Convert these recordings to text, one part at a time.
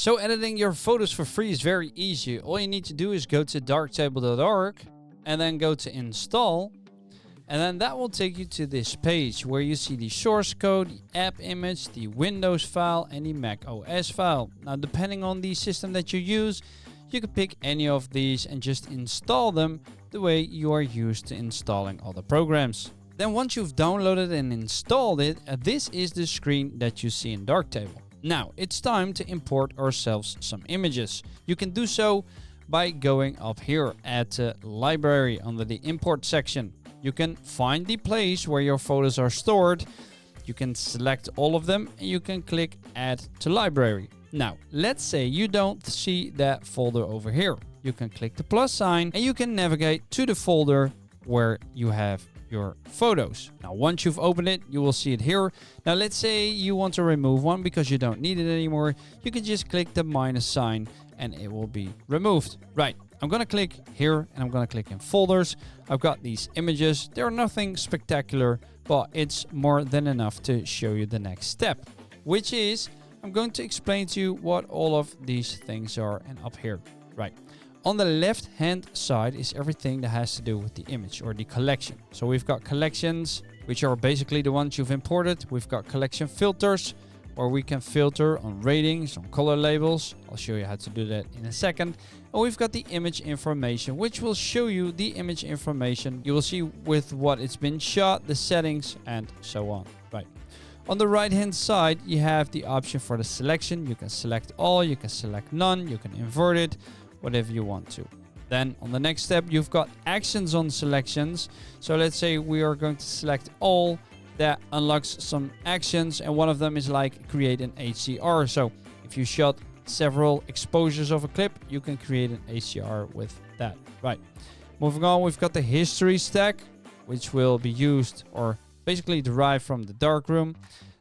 So editing your photos for free is very easy. All you need to do is go to darktable.org and then go to install. And then that will take you to this page where you see the source code, the app image, the Windows file, and the Mac OS file. Now, depending on the system that you use, you can pick any of these and just install them the way you are used to installing other programs. Then once you've downloaded and installed it, this is the screen that you see in Darktable. Now, it's time to import ourselves some images. You can do so by going up here at Library under the Import section. You can find the place where your photos are stored. You can select all of them and you can click Add to Library. Now, let's say you don't see that folder over here. You can click the plus sign and you can navigate to the folder where you have your photos. Now, once you've opened it, you will see it here. Now, let's say you want to remove one because you don't need it anymore. You can just click the minus sign and it will be removed. Right. I'm going to click here and I'm going to click in folders. I've got these images. They're nothing spectacular, but it's more than enough to show you the next step, which is I'm going to explain to you what all of these things are. And up here, right. On the left hand side is everything that has to do with the image or the collection. So we've got collections, which are basically the ones you've imported. We've got collection filters, where we can filter on ratings, on color labels. I'll show you how to do that in a second. And we've got the image information, which will show you the image information. You will see with what it's been shot, the settings, and so on. Right. On the right hand side, you have the option for the selection. You can select all, you can select none, you can invert it, whatever you want to. Then on the next step, you've got actions on selections. So let's say we are going to select all. That unlocks some actions, and one of them is like create an HDR. So if you shot several exposures of a clip, you can create an HDR with that. Right. Moving on, we've got the history stack, which will be used or basically derived from the Darkroom.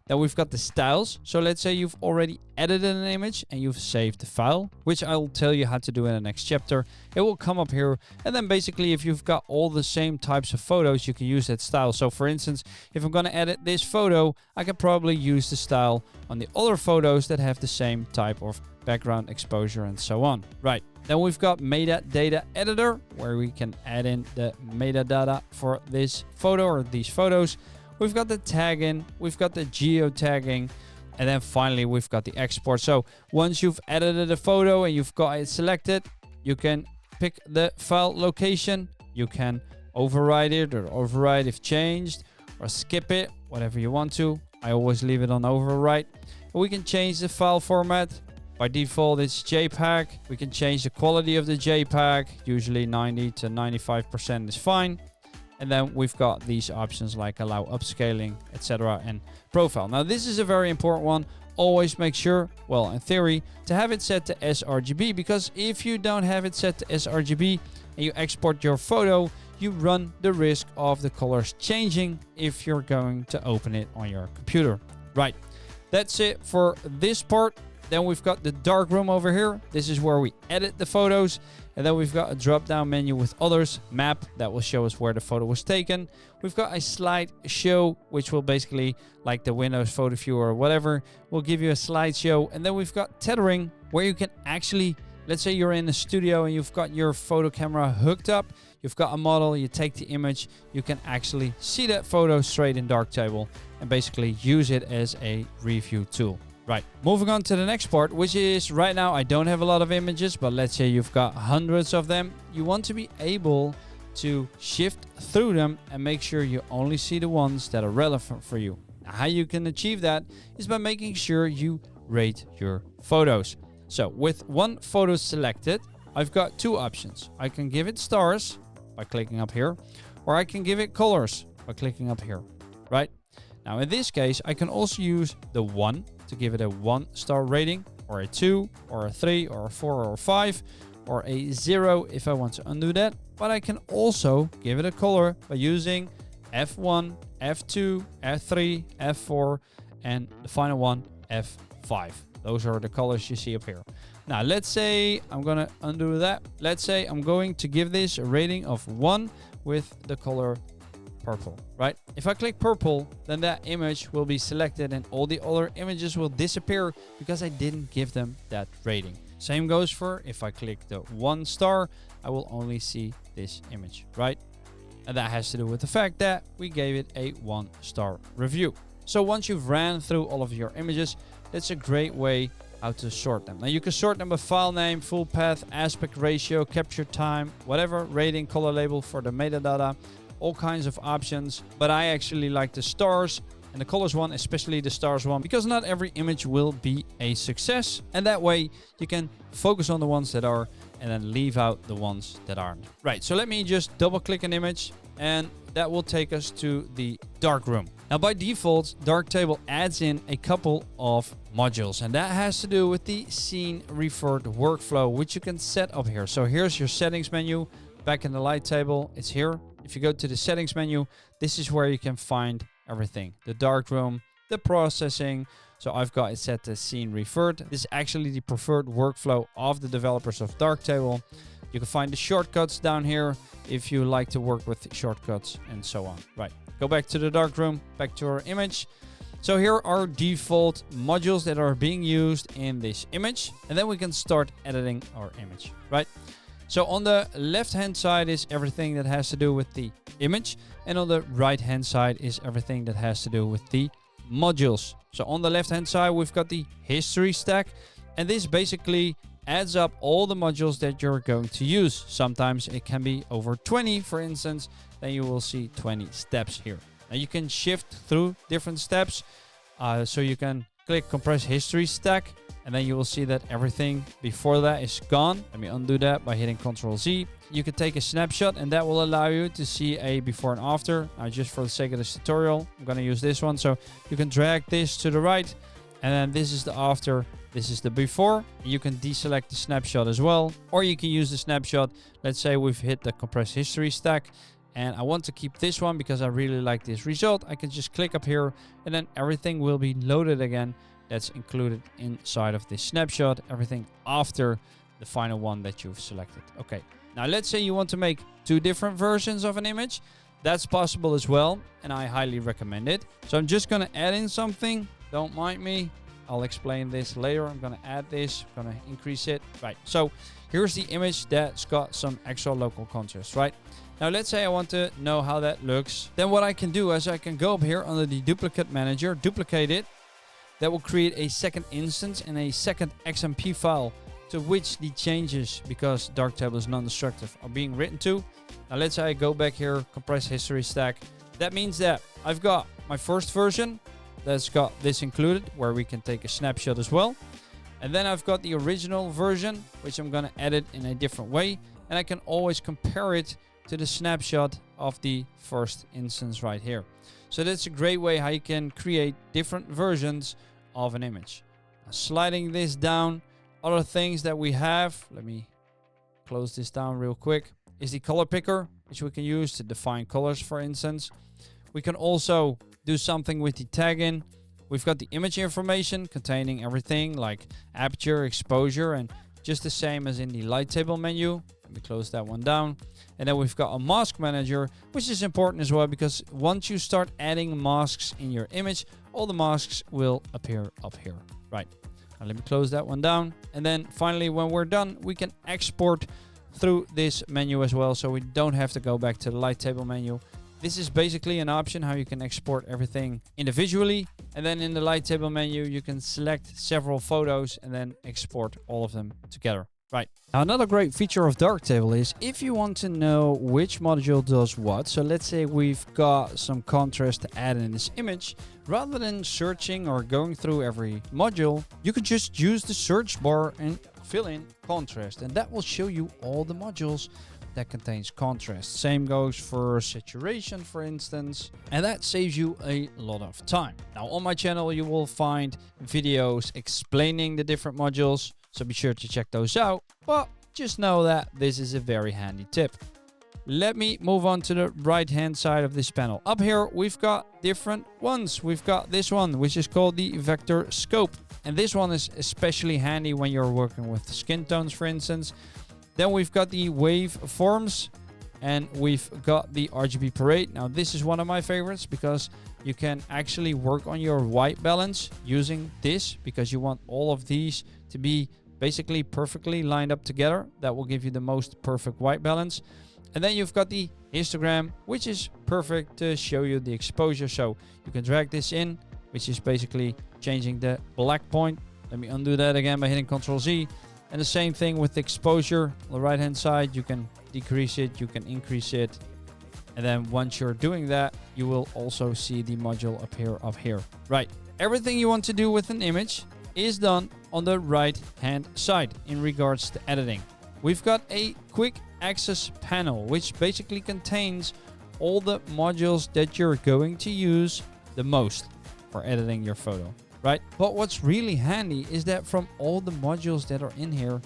Then we've got the styles. So let's say you've already edited an image and you've saved the file, which I'll tell you how to do in the next chapter. It will come up here. And then basically if you've got all the same types of photos, you can use that style. So for instance, if I'm going to edit this photo, I can probably use the style on the other photos that have the same type of background exposure and so on. Right. Then we've got metadata editor, where we can add in the metadata for this photo or these photos. We've got the tagging, we've got the geotagging, and then finally we've got the export. So once you've edited a photo and you've got it selected, you can pick the file location, you can override it or override if changed, or skip it, whatever you want to. I always leave it on override. We can change the file format. By default, it's JPEG. We can change the quality of the JPEG. Usually 90 to 95% is fine. And then we've got these options like allow upscaling, etc. and profile. Now, this is a very important one. Always make sure, well, in theory, to have it set to sRGB, because if you don't have it set to sRGB and you export your photo, you run the risk of the colors changing if you're going to open it on your computer. Right. That's it for this part. Then we've got the darkroom over here. This is where we edit the photos. And then we've got a drop-down menu with others, map, that will show us where the photo was taken. We've got a slideshow, which will basically, like the Windows photo viewer or whatever, will give you a slideshow. And then we've got tethering, where you can actually, let's say you're in a studio and you've got your photo camera hooked up. You've got a model, you take the image, you can actually see that photo straight in Darktable and basically use it as a review tool. Right, moving on to the next part, which is right now I don't have a lot of images, but let's say you've got hundreds of them. You want to be able to shift through them and make sure you only see the ones that are relevant for you. Now, how you can achieve that is by making sure you rate your photos. So with one photo selected, I've got two options. I can give it stars by clicking up here, or I can give it colors by clicking up here, right? Now in this case, I can also use the 1 to give it a 1-star rating, or a 2, or a 3, or a 4, or a 5, or a 0 if I want to undo that. But I can also give it a color by using F1, F2, F3, F4, and the final one, F5. Those are the colors you see up here. Now, let's say I'm going to undo that. Let's say I'm going to give this a rating of 1 with the color purple, right? If I click purple, then that image will be selected and all the other images will disappear because I didn't give them that rating. Same goes for if I click the 1 star, I will only see this image, right? And that has to do with the fact that we gave it a 1-star review. So once you've ran through all of your images, that's a great way how to sort them. Now you can sort them by file name, full path, aspect ratio, capture time, whatever, rating, color label for the metadata, all kinds of options. But I actually like the stars and the colors one, especially the stars one, because not every image will be a success. And that way you can focus on the ones that are and then leave out the ones that aren't. Right, so let me just double click an image and that will take us to the Darkroom. Now by default, Darktable adds in a couple of modules, and that has to do with the scene referred workflow, which you can set up here. So here's your settings menu. Back in the Lighttable, it's here. If you go to the settings menu, this is where you can find everything. The Darkroom, the processing. So I've got it set to scene referred. This is actually the preferred workflow of the developers of Darktable. You can find the shortcuts down here if you like to work with shortcuts and so on. Right, go back to the Darkroom, back to our image. So here are default modules that are being used in this image. And then we can start editing our image, right? So on the left-hand side is everything that has to do with the image. And on the right-hand side is everything that has to do with the modules. So on the left-hand side, we've got the history stack. And this basically adds up all the modules that you're going to use. Sometimes it can be over 20, for instance. Then you will see 20 steps here. Now you can shift through different steps. So you can click compress history stack. And then you will see that everything before that is gone. Let me undo that by hitting Ctrl Z. You can take a snapshot and that will allow you to see a before and after. Now just for the sake of this tutorial, I'm going to use this one. So you can drag this to the right and then this is the after, this is the before. You can deselect the snapshot as well, or you can use the snapshot. Let's say we've hit the compress history stack and I want to keep this one because I really like this result. I can just click up here and then everything will be loaded again. That's included inside of this snapshot, everything after the final one that you've selected. Okay, now let's say you want to make 2 different versions of an image. That's possible as well, and I highly recommend it. So I'm just gonna add in something, don't mind me. I'll explain this later. I'm gonna add this, I'm gonna increase it. Right, so here's the image that's got some extra local contrast, right? Now let's say I want to know how that looks. Then what I can do is I can go up here under the duplicate manager, duplicate it. That will create a second instance and a second XMP file to which the changes, because Darktable is non-destructive, are being written to. Now let's say I go back here, compress history stack. That means that I've got my first version that's got this included, where we can take a snapshot as well. And then I've got the original version, which I'm going to edit in a different way. And I can always compare it to the snapshot of the first instance right here. So that's a great way how you can create different versions of an image. Now, sliding this down, other things that we have, let me close this down real quick, is the color picker, which we can use to define colors, for instance. We can also do something with the tagging. We've got the image information containing everything like aperture, exposure, and just the same as in the Lighttable menu. Let me close that one down. And then we've got a mask manager, which is important as well, because once you start adding masks in your image, all the masks will appear up here. Right. Now let me close that one down. And then finally, when we're done, we can export through this menu as well. So we don't have to go back to the Lighttable menu. This is basically an option how you can export everything individually. And then in the Lighttable menu, you can select several photos and then export all of them together. Right. Now another great feature of Darktable is if you want to know which module does what. So let's say we've got some contrast to add in this image. Rather than searching or going through every module, you could just use the search bar and fill in contrast. And that will show you all the modules that contains contrast. Same goes for saturation, for instance. And that saves you a lot of time. Now on my channel, you will find videos explaining the different modules. So be sure to check those out, but just know that this is a very handy tip. Let me move on to the right-hand side of this panel. Up here, we've got different ones. We've got this one, which is called the vector scope. And this one is especially handy when you're working with skin tones, for instance. Then we've got the wave forms. And we've got the RGB parade. Now this is one of my favorites because you can actually work on your white balance using this, because you want all of these to be basically perfectly lined up together. That will give you the most perfect white balance. And then you've got the histogram, which is perfect to show you the exposure. So you can drag this in, which is basically changing the black point. Let me undo that again by hitting Ctrl Z. And the same thing with the exposure. On the right hand side, you can decrease it, you can increase it. And then once you're doing that, you will also see the module appear up here. Right. Everything you want to do with an image is done on the right hand side in regards to editing. We've got a quick access panel, which basically contains all the modules that you're going to use the most for editing your photo, right? But what's really handy is that from all the modules that are in here,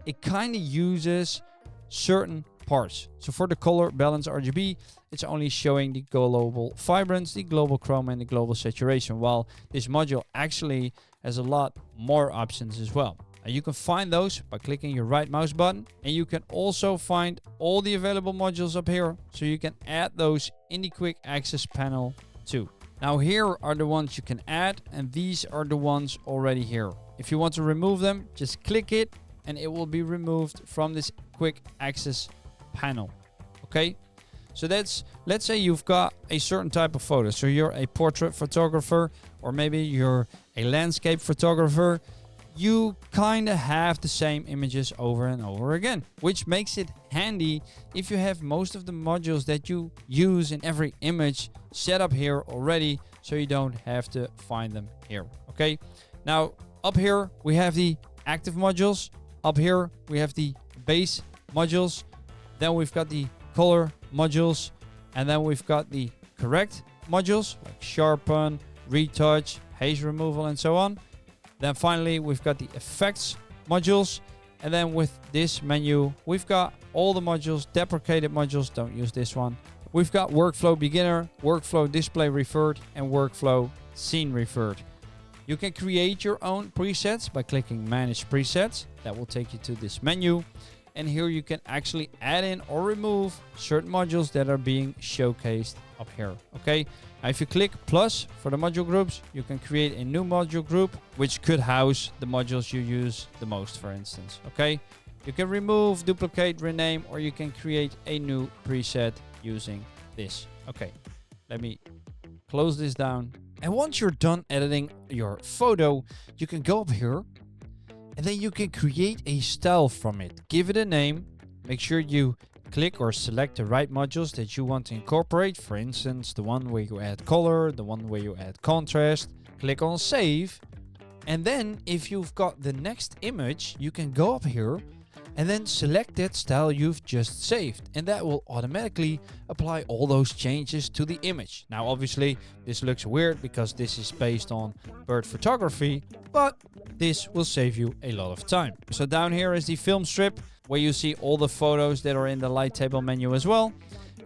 it kind of uses certain parts. So for the color balance RGB, it's only showing the global vibrance, the global chroma, and the global saturation, while this module actually has a lot more options as well. You can find those by clicking your right mouse button, and you can also find all the available modules up here, so you can add those in the quick access panel too. Now here are the ones you can add, and these are the ones already here. If you want to remove them, just click it and it will be removed from this quick access panel. Okay, so that's, let's say you've got a certain type of photo. So you're a portrait photographer, or maybe you're a landscape photographer. You kind of have the same images over and over again, which makes it handy if you have most of the modules that you use in every image set up here already, so you don't have to find them here. Okay, now up here we have the active modules. Up here we have the base modules. Then we've got the color modules, and then we've got the correct modules like sharpen, retouch, haze removal, and so on. Then finally, we've got the effects modules. And then with this menu, we've got all the modules, deprecated modules, don't use this one. We've got workflow beginner, workflow display referred, and workflow scene referred. You can create your own presets by clicking manage presets. That will take you to this menu. And here you can actually add in or remove certain modules that are being showcased up here. Okay, now if you click plus for the module groups, you can create a new module group, which could house the modules you use the most, for instance. Okay, you can remove, duplicate, rename, or you can create a new preset using this. Okay, let me close this down. And once you're done editing your photo, you can go up here and then you can create a style from it. Give it a name. Make sure you click or select the right modules that you want to incorporate. For instance, the one where you add color, the one where you add contrast. Click on save. And then if you've got the next image, you can go up here and then select that style you've just saved. And that will automatically apply all those changes to the image. Now, obviously, this looks weird because this is based on bird photography, but this will save you a lot of time. So down here is the film strip, where you see all the photos that are in the Lighttable menu as well.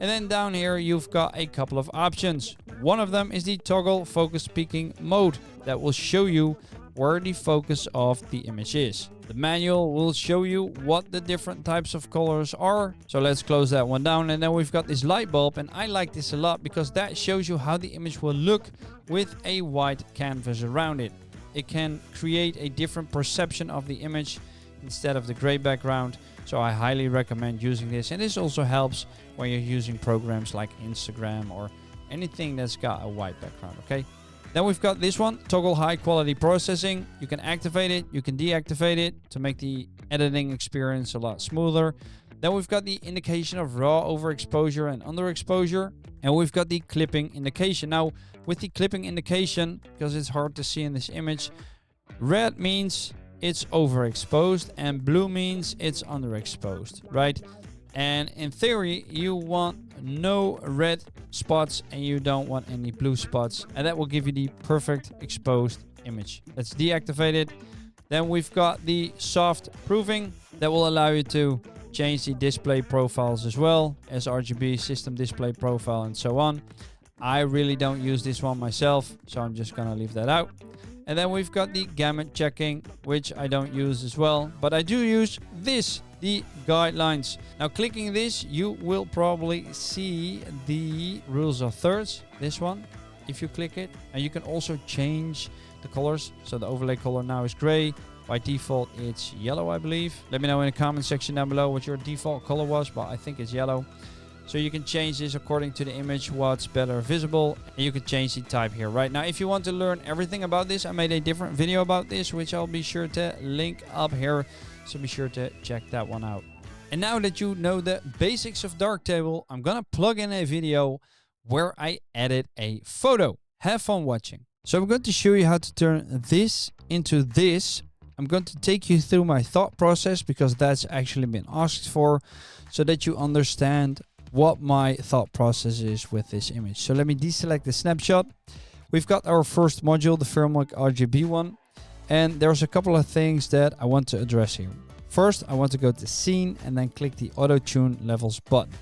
And then down here, you've got a couple of options. One of them is the toggle focus peaking mode that will show you where the focus of the image is. The manual will show you what the different types of colors are. So let's close that one down. And then we've got this light bulb, and I like this a lot because that shows you how the image will look with a white canvas around it. It can create a different perception of the image instead of the gray background. So I highly recommend using this. And this also helps when you're using programs like Instagram or anything that's got a white background. Okay. Then we've got this one, toggle high quality processing. You can activate it, you can deactivate it to make the editing experience a lot smoother. Then we've got the indication of raw overexposure and underexposure. And we've got the clipping indication. Now, with the clipping indication, because it's hard to see in this image, red means it's overexposed and blue means it's underexposed, right? And in theory, you want no red spots and you don't want any blue spots. And that will give you the perfect exposed image. Let's deactivate it. Then we've got the soft proofing that will allow you to change the display profiles as well as RGB, system display profile, and so on. I really don't use this one myself, so I'm just gonna leave that out. And then we've got the gamut checking, which I don't use as well, but I do use this, the guidelines. Now clicking this, you will probably see the rules of thirds, this one, if you click it. And you can also change the colors. So the overlay color now is gray. By default, it's yellow, I believe. Let me know in the comment section down below what your default color was, but I think it's yellow. So you can change this according to the image, what's better visible. And you can change the type here. Right now, if you want to learn everything about this, I made a different video about this, which I'll be sure to link up here. So be sure to check that one out. And now that you know the basics of Darktable, I'm gonna plug in a video where I edit a photo. Have fun watching. So I'm going to show you how to turn this into this. I'm going to take you through my thought process because that's actually been asked for, so that you understand what my thought process is with this image. So let me deselect the snapshot. We've got our first module, the Firmware RGB one, and there's a couple of things that I want to address here. First, I want to go to scene and then click the auto tune levels button.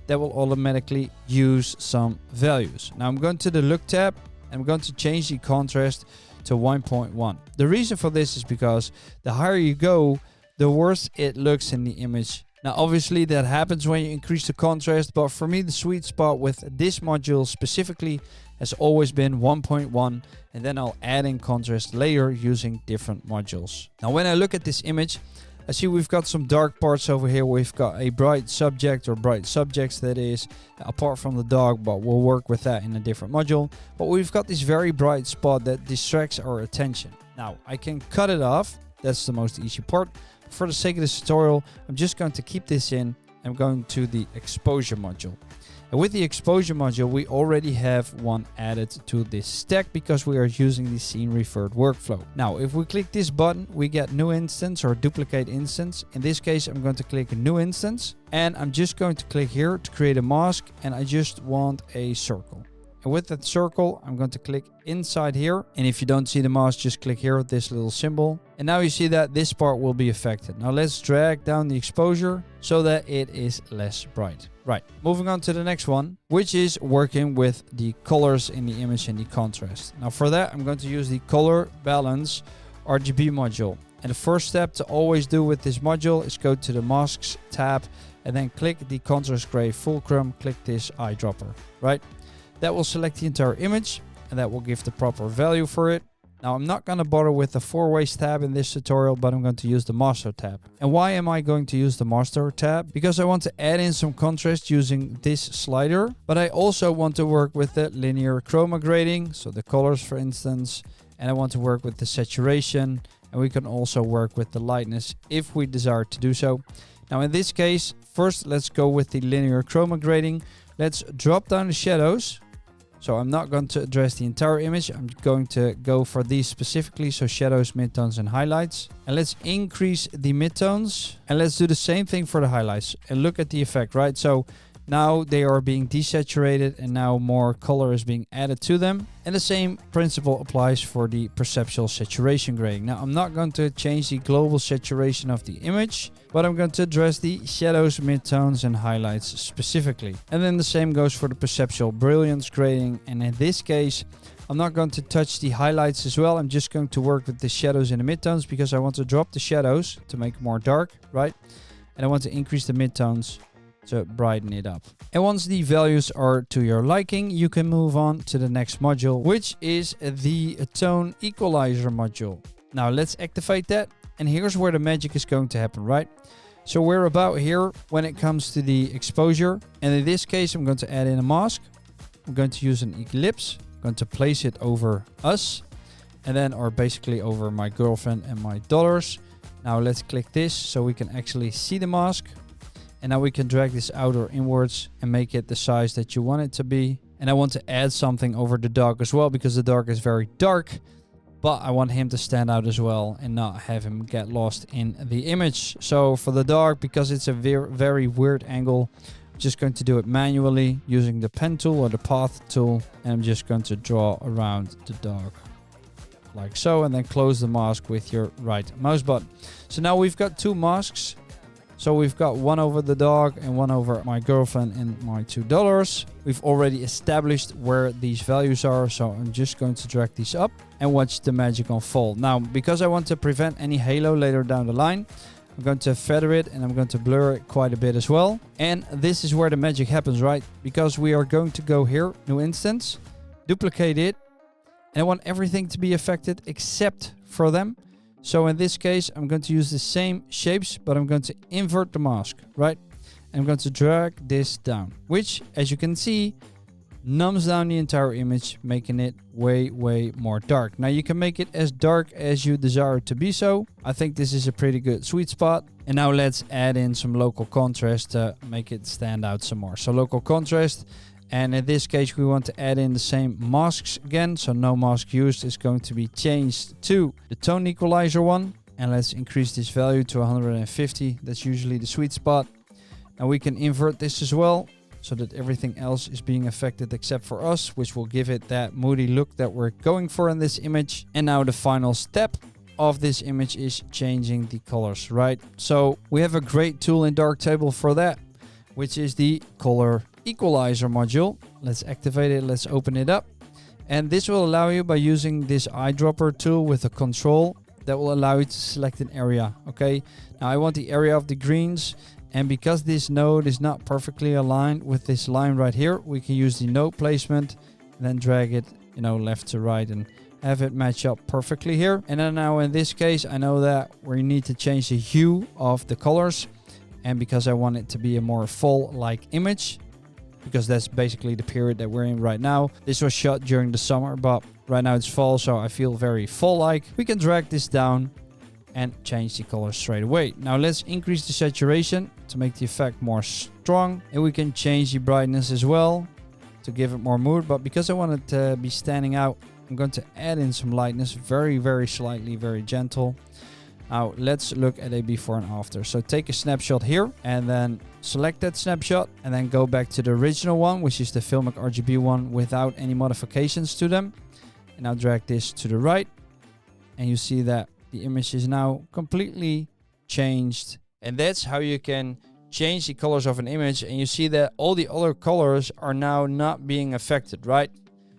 That will automatically use some values. Now I'm going to the look tab. I'm going to change the contrast to 1.1. The reason for this is because the higher you go, the worse it looks in the image. Now obviously that happens when you increase the contrast, but for me the sweet spot with this module specifically has always been 1.1, and then I'll add in contrast later using different modules. Now when I look at this image, I see we've got some dark parts over here. We've got a bright subject, or bright subjects that is, apart from the dog, but we'll work with that in a different module. But we've got this very bright spot that distracts our attention. Now I can cut it off. That's the most easy part. For the sake of this tutorial, I'm just going to keep this in. I'm going to the exposure module. And with the exposure module, we already have one added to this stack because we are using the scene referred workflow. Now, if we click this button, we get new instance or duplicate instance. In this case, I'm going to click a new instance, and I'm just going to click here to create a mask, and I just want a circle. And with that circle, I'm going to click inside here. And if you don't see the mask, just click here with this little symbol. And now you see that this part will be affected. Now let's drag down the exposure so that it is less bright. Right, moving on to the next one, which is working with the colors in the image and the contrast. Now for that, I'm going to use the color balance RGB module. And the first step to always do with this module is go to the masks tab and then click the contrast gray fulcrum, click this eyedropper, right? That will select the entire image and that will give the proper value for it. Now I'm not going to bother with the 4-ways tab in this tutorial, but I'm going to use the master tab. And why am I going to use the master tab? Because I want to add in some contrast using this slider, but I also want to work with the linear chroma grading, so the colors for instance, and I want to work with the saturation, and we can also work with the lightness if we desire to do so. Now in this case, first let's go with the linear chroma grading. Let's drop down the shadows. So I'm not going to address the entire image. I'm going to go for these specifically. So shadows, midtones, and highlights. And let's increase the midtones. And let's do the same thing for the highlights. And look at the effect, right? So now they are being desaturated and now more color is being added to them. And the same principle applies for the perceptual saturation grading. Now I'm not going to change the global saturation of the image, but I'm going to address the shadows, midtones, and highlights specifically. And then the same goes for the perceptual brilliance grading. And in this case, I'm not going to touch the highlights as well. I'm just going to work with the shadows and the midtones because I want to drop the shadows to make it more dark, right? And I want to increase the midtones to brighten it up. And once the values are to your liking, you can move on to the next module, which is the tone equalizer module. Now let's activate that. And here's where the magic is going to happen, right? So we're about here when it comes to the exposure. And in this case, I'm going to add in a mask. I'm going to use an ellipse. I'm going to place it over us and then, or basically over my girlfriend and my daughters. Now let's click this so we can actually see the mask. And now we can drag this out or inwards and make it the size that you want it to be. And I want to add something over the dog as well because the dog is very dark. But I want him to stand out as well and not have him get lost in the image. So for the dog, because it's a very weird angle, I'm just going to do it manually using the pen tool or the path tool. And I'm just going to draw around the dog like so. And then close the mask with your right mouse button. So now we've got two masks. So we've got one over the dog and one over my girlfriend and my $2. We've already established where these values are, so I'm just going to drag these up and watch the magic unfold. Now, because I want to prevent any halo later down the line, I'm going to feather it and I'm going to blur it quite a bit as well. And this is where the magic happens, right? Because we are going to go here, new instance, duplicate it, and I want everything to be affected except for them. So in this case, I'm going to use the same shapes, but I'm going to invert the mask, right? And I'm going to drag this down, which, as you can see, numbs down the entire image, making it way more dark. Now you can make it as dark as you desire it to be so. I think this is a pretty good sweet spot. And now let's add in some local contrast to make it stand out some more. So local contrast, and in this case we want to add in the same masks again. So no mask used is going to be changed to the tone equalizer one. And let's increase this value to 150. That's usually the sweet spot. And we can invert this as well, so that everything else is being affected except for us, which will give it that moody look that we're going for in this image. And now the final step of this image is changing the colors, right? So we have a great tool in Darktable for that, which is the color equalizer module. Let's activate it. Let's open it up. And this will allow you, by using this eyedropper tool with a control, that will allow you to select an area. Okay, now I want the area of the greens. And because this node is not perfectly aligned with this line right here, we can use the node placement and then drag it, left to right and have it match up perfectly here. And then now in this case, I know that we need to change the hue of the colors. And because I want it to be a more fall-like image, because that's basically the period that we're in right now. This was shot during the summer, but right now it's fall, so I feel very fall-like. We can drag this down and change the color straight away. Now let's increase the saturation to make the effect more strong, and we can change the brightness as well to give it more mood. But because I want it to be standing out, I'm going to add in some lightness, very slightly, very gentle. Now let's look at a before and after. So take a snapshot here and then select that snapshot and then go back to the original one, which is the Filmic RGB one without any modifications to them. And now drag this to the right, and you see that the image is now completely changed. And that's how you can change the colors of an image. And you see that all the other colors are now not being affected, right?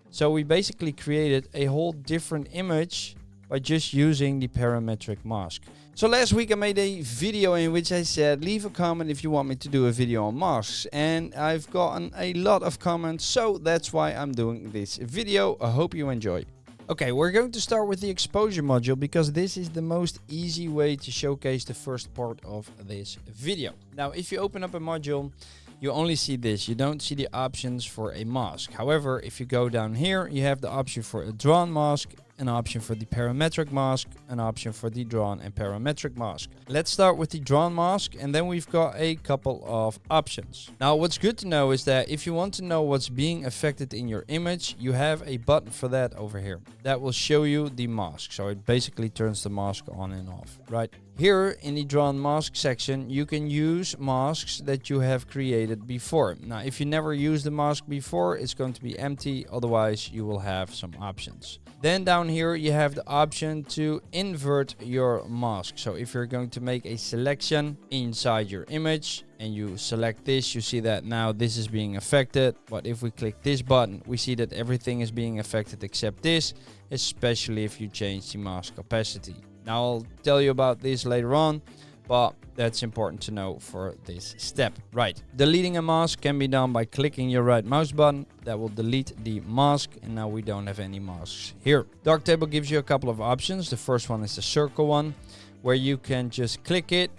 So we basically created a whole different image by just using the parametric mask. So last week I made a video in which I said, leave a comment if you want me to do a video on masks. And I've gotten a lot of comments, so that's why I'm doing this video. I hope you enjoy. Okay, we're going to start with the exposure module because this is the most easy way to showcase the first part of this video. Now, if you open up a module, you only see this. You don't see the options for a mask. However, if you go down here, you have the option for a drawn mask, an option for the parametric mask, an option for the drawn and parametric mask. Let's start with the drawn mask, and then we've got a couple of options. Now, what's good to know is that if you want to know what's being affected in your image, you have a button for that over here. That will show you the mask. So it basically turns the mask on and off, right? Here in the drawn mask section, you can use masks that you have created before. Now, if you never used the mask before, it's going to be empty. Otherwise, you will have some options. Then down here, you have the option to invert your mask. So if you're going to make a selection inside your image and you select this, you see that now this is being affected. But if we click this button, we see that everything is being affected except this, especially if you change the mask opacity. Now I'll tell you about this later on, but that's important to know for this step. Right, deleting a mask can be done by clicking your right mouse button. That will delete the mask, and now we don't have any masks here. Darktable gives you a couple of options. The first one is the circle one, where you can just click it,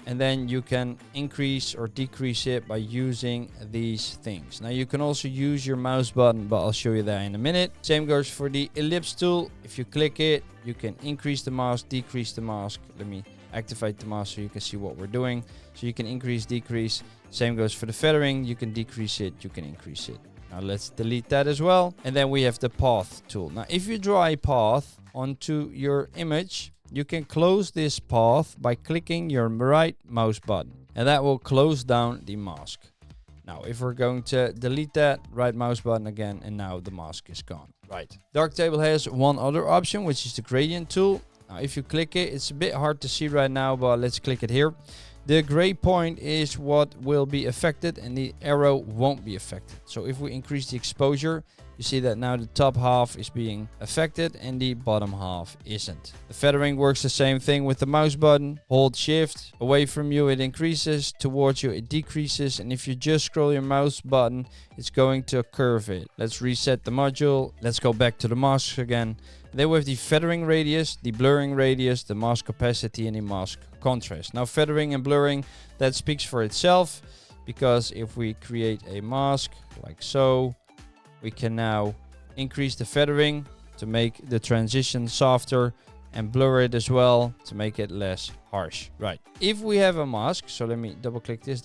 and then you can increase or decrease it by using these things. Now you can also use your mouse button, but I'll show you that in a minute. Same goes for the ellipse tool. If you click it, you can increase the mask, decrease the mask. Let me activate the mask so you can see what we're doing. So you can increase, decrease. Same goes for the feathering. You can decrease it, you can increase it. Now let's delete that as well. And then we have the path tool. Now if you draw a path onto your image, you can close this path by clicking your right mouse button, and that will close down the mask. Now, if we're going to delete that, right mouse button again, and now the mask is gone. Right. Darktable has one other option, which is the gradient tool. Now, if you click it, it's a bit hard to see right now, but let's click it here. The gray point is what will be affected and the arrow won't be affected. So if we increase the exposure, you see that now the top half is being affected and the bottom half isn't. The feathering works the same thing with the mouse button. Hold shift, away from you it increases, towards you it decreases, and if you just scroll your mouse button, it's going to curve it. Let's reset the module. Let's go back to the masks again. Then we have the feathering radius, the blurring radius, the mask opacity, and the mask contrast. Now feathering and blurring, that speaks for itself, because if we create a mask like so, we can now increase the feathering to make the transition softer and blur it as well to make it less harsh. Right. If we have a mask, so let me double click this,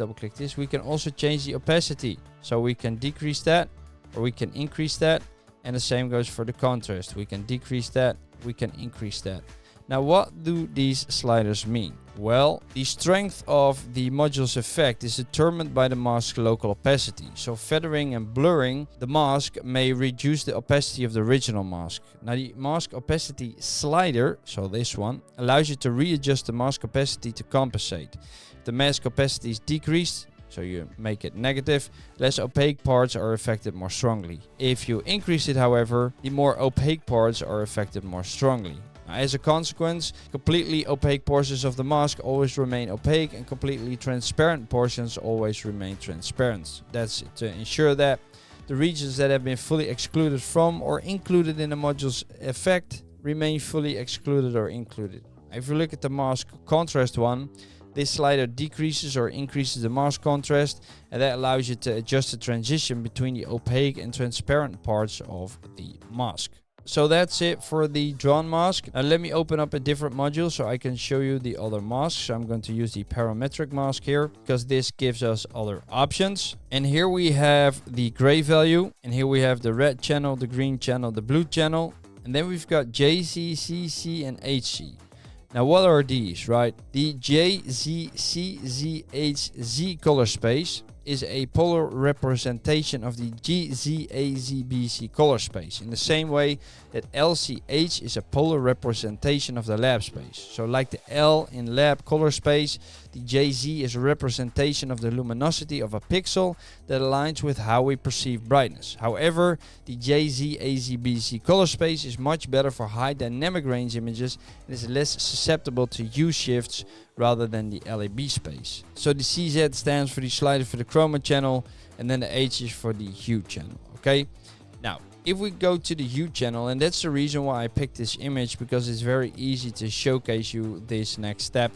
we can also change the opacity. So we can decrease that or we can increase that. And the same goes for the contrast. We can decrease that, we can increase that. Now, what do these sliders mean? Well, the strength of the module's effect is determined by the mask's local opacity. So feathering and blurring the mask may reduce the opacity of the original mask. Now, the mask opacity slider, so this one, allows you to readjust the mask opacity to compensate. If the mask opacity is decreased, so you make it negative, less opaque parts are affected more strongly. If you increase it, however, the more opaque parts are affected more strongly. As a consequence, completely opaque portions of the mask always remain opaque and completely transparent portions always remain transparent. That's to ensure that the regions that have been fully excluded from or included in the module's effect remain fully excluded or included. If you look at the mask contrast one, this slider decreases or increases the mask contrast, and that allows you to adjust the transition between the opaque and transparent parts of the mask. So that's it for the drawn mask. Now let me open up a different module so I can show you the other masks. So I'm going to use the parametric mask here because this gives us other options. And here we have the gray value, and here we have the red channel, the green channel, the blue channel, and then we've got JZ, CC, and HC. Now what are these, right? The JZCZHZ color space is a polar representation of the GZAZBC color space, in the same way that LCH is a polar representation of the lab space. So like the L in lab color space, the JZ is a representation of the luminosity of a pixel that aligns with how we perceive brightness. However, the JZAZBC color space is much better for high dynamic range images and is less susceptible to hue shifts rather than the LAB space. So the CZ stands for the slider for the chroma channel, and then the H is for the hue channel. Okay, now if we go to the hue channel, and that's the reason why I picked this image, because it's very easy to showcase you this next step.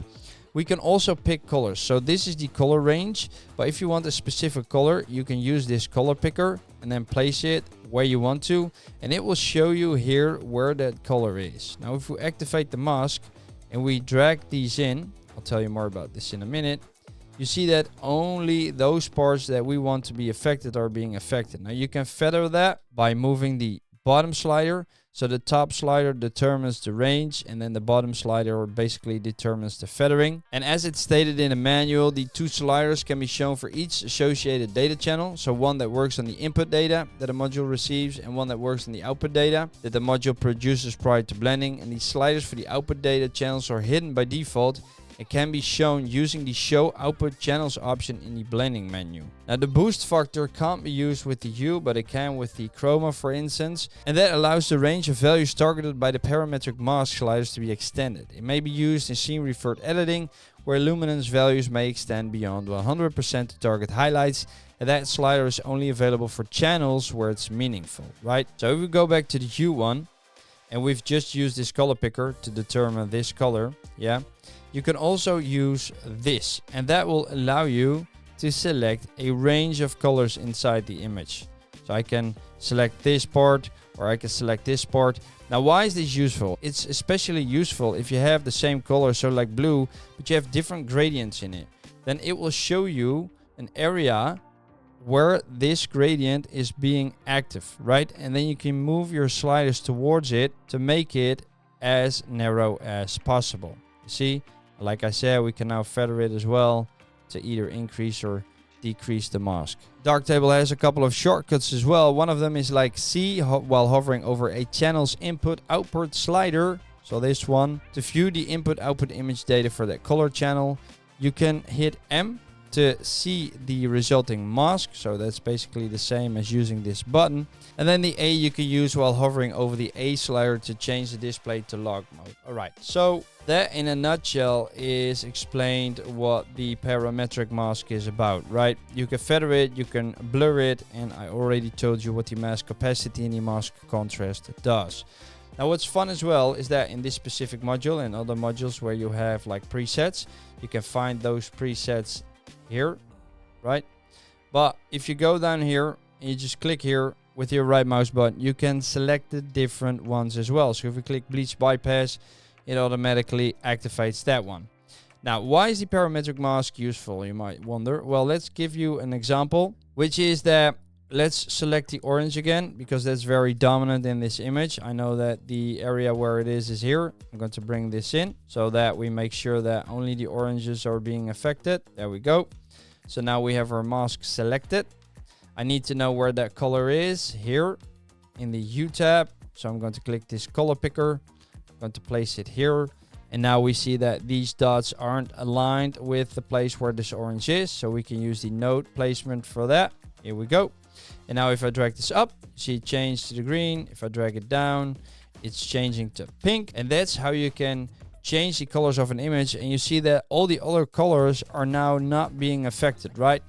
We can also pick colors. So this is the color range, but if you want a specific color, you can use this color picker and then place it where you want to, and it will show you here where that color is. Now if we activate the mask and we drag these in, I'll tell you more about this in a minute, you see that only those parts that we want to be affected are being affected. Now you can feather that by moving the bottom slider. So the top slider determines the range, and then the bottom slider basically determines the feathering. And as it's stated in the manual, the two sliders can be shown for each associated data channel. So one that works on the input data that a module receives, and one that works on the output data that the module produces prior to blending. And these sliders for the output data channels are hidden by default. It can be shown using the Show Output Channels option in the blending menu. Now the boost factor can't be used with the hue, but it can with the chroma, for instance, and that allows the range of values targeted by the parametric mask sliders to be extended. It may be used in scene revert editing, where luminance values may extend beyond 100% to target highlights, and that slider is only available for channels where it's meaningful, right? So if we go back to the hue one, and we've just used this color picker to determine this color, yeah, you can also use this, and that will allow you to select a range of colors inside the image. So I can select this part, or I can select this part. Now why is this useful? It's especially useful if you have the same color, so like blue, but you have different gradients in it. Then it will show you an area where this gradient is being active, right? And then you can move your sliders towards it to make it as narrow as possible. You see, like I said, we can now feather it as well to either increase or decrease the mask. Darktable has a couple of shortcuts as well. One of them is like C while hovering over a channel's input-output slider. So this one, to view the input-output image data for that color channel, You can hit M to see the resulting mask. So that's basically the same as using this button. And then the A you can use while hovering over the A slider to change the display to log mode. All right, so that in a nutshell is explained what the parametric mask is about, right? You can feather it, you can blur it, and I already told you what the mask opacity and the mask contrast does. Now what's fun as well is that in this specific module and other modules where you have like presets, you can find those presets here, right? But if you go down here and you just click here with your right mouse button, you can select the different ones as well. So if we click bleach bypass, it automatically activates that one. Now, why is the parametric mask useful, you might wonder? Well, let's give you an example, which is that let's select the orange again, because that's very dominant in this image. I know that the area where it is here. I'm going to bring this in so that we make sure that only the oranges are being affected. There we go. So now we have our mask selected. I need to know where that color is here in the Hue tab. So I'm going to click this color picker. I'm going to place it here. And now we see that these dots aren't aligned with the place where this orange is. So we can use the node placement for that. Here we go. And now if I drag this up, see it change to the green. If I drag it down, it's changing to pink. And that's how you can change the colors of an image. And you see that all the other colors are now not being affected, right?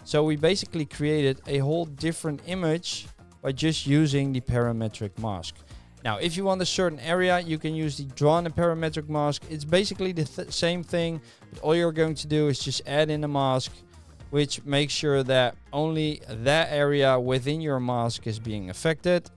So we basically created a whole different image by just using the parametric mask. Now, if you want a certain area, you can use the drawn and parametric mask. It's basically the same thing, but all you're going to do is just add in a mask, which makes sure that only that area within your mask is being affected.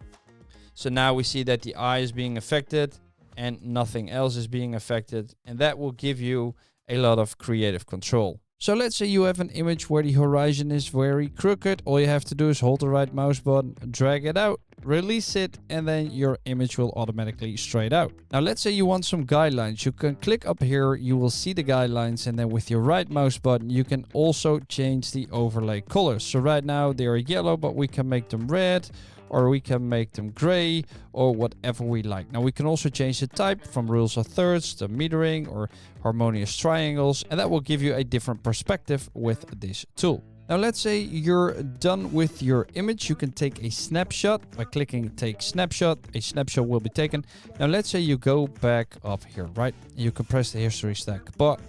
So now we see that the eye is being affected and nothing else is being affected. And that will give you a lot of creative control. So let's say you have an image where the horizon is very crooked. All you have to do is hold the right mouse button, drag it out, release it, and then your image will automatically straight out. Now let's say you want some guidelines. You can click up here, you will see the guidelines, and then with your right mouse button you can also change the overlay colors. So right now they are yellow, but we can make them red, or we can make them gray, or whatever we like. Now we can also change the type from rules of thirds to metering or harmonious triangles, and that will give you a different perspective with this tool. Now let's say you're done with your image. You can take a snapshot by clicking take snapshot. A snapshot will be taken. Now let's say you go back up here, right? You can press the history stack, but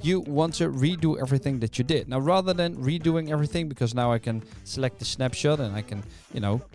you want to redo everything that you did. Now, rather than redoing everything, because now I can select the snapshot and I can,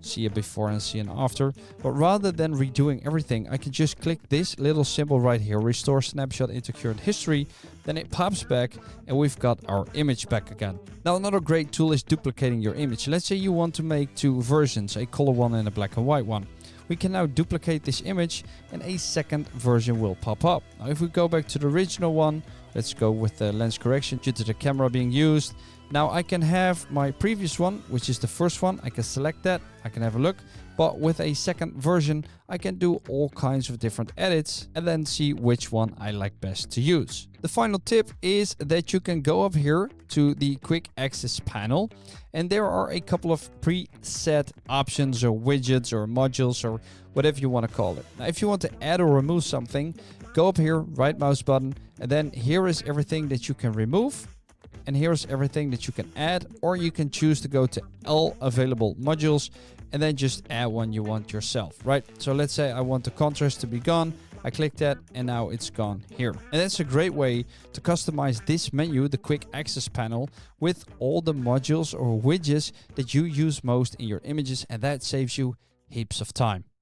see a before and see an after. But rather than redoing everything, I can just click this little symbol right here, restore snapshot into current history. Then it pops back and we've got our image back again. Now, another great tool is duplicating your image. Let's say you want to make two versions, a color one and a black and white one. We can now duplicate this image and a second version will pop up. Now, if we go back to the original one, let's go with the lens correction due to the camera being used. Now I can have my previous one, which is the first one. I can select that. I can have a look. But with a second version, I can do all kinds of different edits and then see which one I like best to use. The final tip is that you can go up here to the quick access panel, and there are a couple of preset options or widgets or modules or whatever you want to call it. Now, if you want to add or remove something, go up here, right mouse button, and then here is everything that you can remove. And here's everything that you can add, or you can choose to go to all available modules and then just add one you want yourself, right? So let's say I want the contrast to be gone. I click that and now it's gone here. And that's a great way to customize this menu, the quick access panel, with all the modules or widgets that you use most in your images, and that saves you heaps of time.